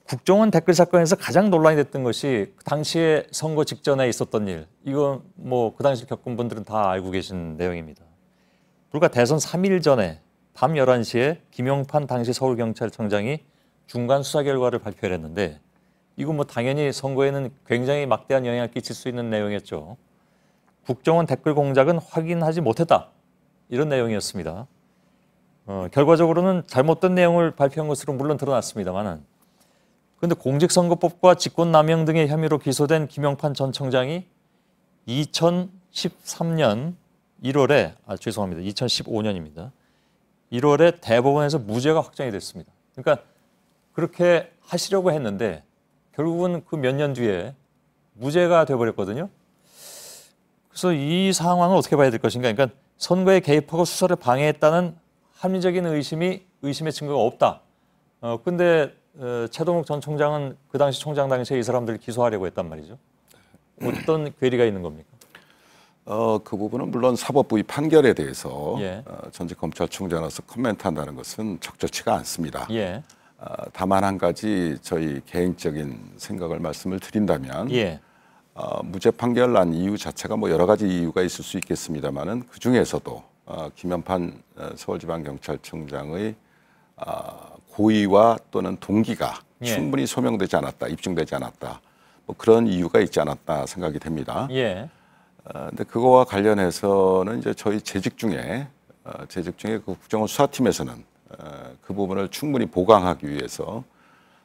국정원 댓글 사건에서 가장 논란이 됐던 것이 그 당시에 선거 직전에 있었던 일. 이건 뭐 그 당시 겪은 분들은 다 알고 계신 내용입니다. 불과 대선 3일 전에 밤 11시에 김용판 당시 서울경찰청장이 중간 수사 결과를 발표를 했는데 이건 뭐 당연히 선거에는 굉장히 막대한 영향을 끼칠 수 있는 내용이었죠. 국정원 댓글 공작은 확인하지 못했다. 이런 내용이었습니다. 결과적으로는 잘못된 내용을 발표한 것으로 물론 드러났습니다만은 그런데 공직선거법과 직권남용 등의 혐의로 기소된 김용판 전 청장이 2013년 1월에 죄송합니다. 2015년입니다. 1월에 대법원에서 무죄가 확정이 됐습니다. 그러니까 그렇게 하시려고 했는데 결국은 그 몇 년 뒤에 무죄가 돼버렸거든요. 그래서 이 상황을 어떻게 봐야 될 것인가. 그러니까 선거에 개입하고 수사를 방해했다는 합리적인 의심의 증거가 없다. 근데 최동욱 전 총장은 그 당시 총장 당시에 이 사람들을 기소하려고 했단 말이죠. 어떤 괴리가 있는 겁니까? 그 부분은 물론 사법부의 판결에 대해서 예. 전직 검찰총장으로서 코멘트한다는 것은 적절치가 않습니다. 예. 다만 한 가지 저희 개인적인 생각을 말씀을 드린다면 예. 무죄 판결 난 이유 자체가 뭐 여러 가지 이유가 있을 수 있겠습니다만은 그 중에서도 김용판 서울지방경찰청장의 고의와 또는 동기가 예. 충분히 소명되지 않았다, 입증되지 않았다, 뭐 그런 이유가 있지 않았다 생각이 됩니다. 예. 근데 그거와 관련해서는 이제 저희 재직 중에 그 국정원 수사팀에서는 그 부분을 충분히 보강하기 위해서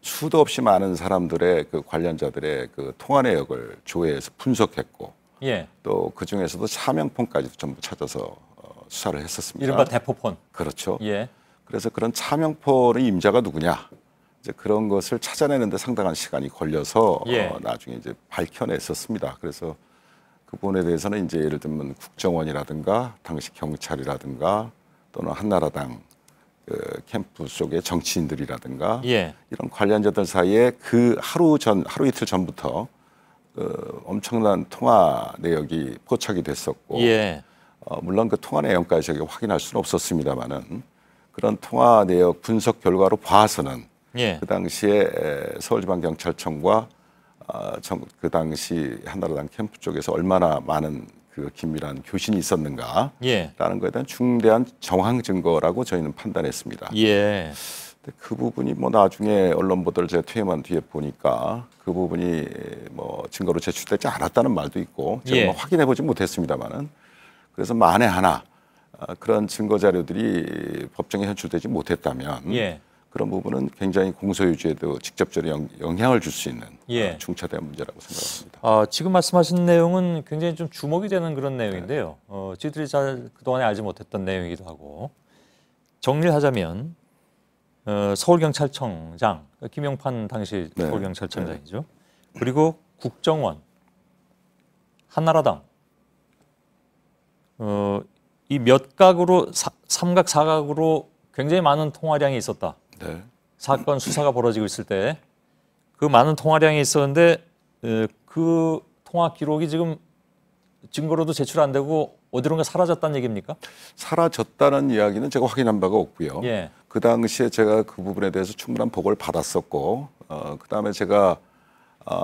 수도 없이 많은 사람들의 그 관련자들의 그 통화 내역을 조회해서 분석했고, 예. 또 그 중에서도 차명폰까지도 전부 찾아서 수사를 했었습니다. 이른바 대포폰. 그렇죠. 예. 그래서 그런 차명폰의 임자가 누구냐, 이제 그런 것을 찾아내는데 상당한 시간이 걸려서 예. 나중에 이제 밝혀냈었습니다. 그래서 그 부분에 대해서는 이제 예를 들면 국정원이라든가 당시 경찰이라든가 또는 한나라당 그 캠프 속의 정치인들이라든가 예. 이런 관련자들 사이에 그 하루 이틀 전부터 엄청난 통화 내역이 포착이 됐었고, 예. 물론 그 통화 내용까지 저희가 확인할 수는 없었습니다만은 그런 통화 내역 분석 결과로 봐서는 예. 그 당시에 서울지방경찰청과 그 당시 한나라당 캠프 쪽에서 얼마나 많은 그 긴밀한 교신이 있었는가라는 예. 거에 대한 중대한 정황 증거라고 저희는 판단했습니다. 예. 근데 그 부분이 뭐 나중에 언론 보도를 제가 퇴임한 뒤에 보니까 그 부분이 뭐 증거로 제출되지 않았다는 말도 있고 제가 예. 뭐 확인해 보지 못했습니다만은 그래서 만에 하나 그런 증거 자료들이 법정에 현출되지 못했다면 예. 그런 부분은 굉장히 공소유지에도 직접적으로 영향을 줄 수 있는 예. 중차대한 문제라고 생각합니다. 지금 말씀하신 내용은 굉장히 좀 주목이 되는 그런 내용인데요. 저희들이 잘 그동안에 알지 못했던 내용이기도 하고, 정리를 하자면 서울경찰청장, 김용판 당시 네. 서울경찰청장이죠. 그리고 국정원, 한나라당, 이 몇 각으로 삼각 사각으로 굉장히 많은 통화량이 있었다. 네. 사건 수사가 벌어지고 있을 때 그 많은 통화량이 있었는데 그 통화 기록이 지금 증거로도 제출 안 되고 어디론가 사라졌다는 얘기입니까? 사라졌다는 이야기는 제가 확인한 바가 없고요. 예. 그 당시에 제가 그 부분에 대해서 충분한 보고를 받았었고, 그다음에 제가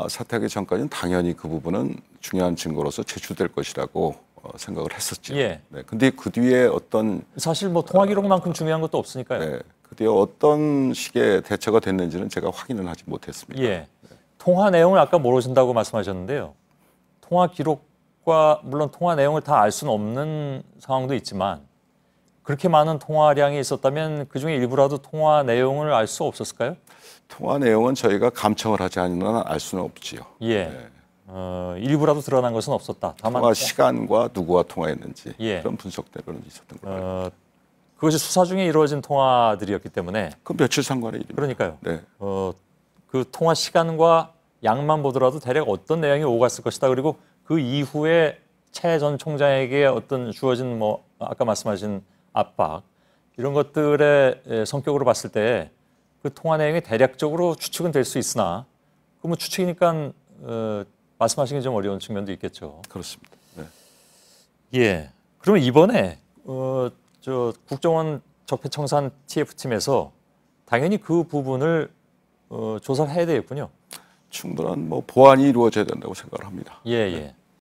사퇴하기 전까지는 당연히 그 부분은 중요한 증거로서 제출될 것이라고 생각을 했었죠. 예. 네. 근데 그 뒤에 어떤 사실 뭐 통화 기록만큼 중요한 것도 없으니까요. 네. 그 뒤에 어떤 식의 대처가 됐는지는 제가 확인을 하지 못했습니다. 예. 통화 내용을 아까 모르신다고 말씀하셨는데요. 통화 기록과 물론 통화 내용을 다 알 수는 없는 상황도 있지만 그렇게 많은 통화량이 있었다면 그중에 일부라도 통화 내용을 알 수 없었을까요? 통화 내용은 저희가 감청을 하지 않는 한 알 수는 없지요. 예. 네. 일부라도 드러난 것은 없었다. 다만 통화 시간과 누구와 통화했는지 예. 그런 분석대로는 있었던 거예요. 그것이 수사 중에 이루어진 통화들이었기 때문에 그 며칠 상관의 일입니다. 그러니까요. 네. 그 통화 시간과 양만 보더라도 대략 어떤 내용이 오갔을 것이다. 그리고 그 이후에 최 전 총장에게 어떤 주어진 뭐 아까 말씀하신 압박 이런 것들의 성격으로 봤을 때 그 통화 내용이 대략적으로 추측은 될 수 있으나 그 뭐 추측이니까 말씀하시기 좀 어려운 측면도 있겠죠. 그렇습니다. 네. 예. 그러면 이번에 저 국정원 적폐청산 TF팀에서 당연히 그 부분을 조사를 해야 되겠군요. 충분한 뭐 보완이 이루어져야 된다고 생각을 합니다. 예, 예.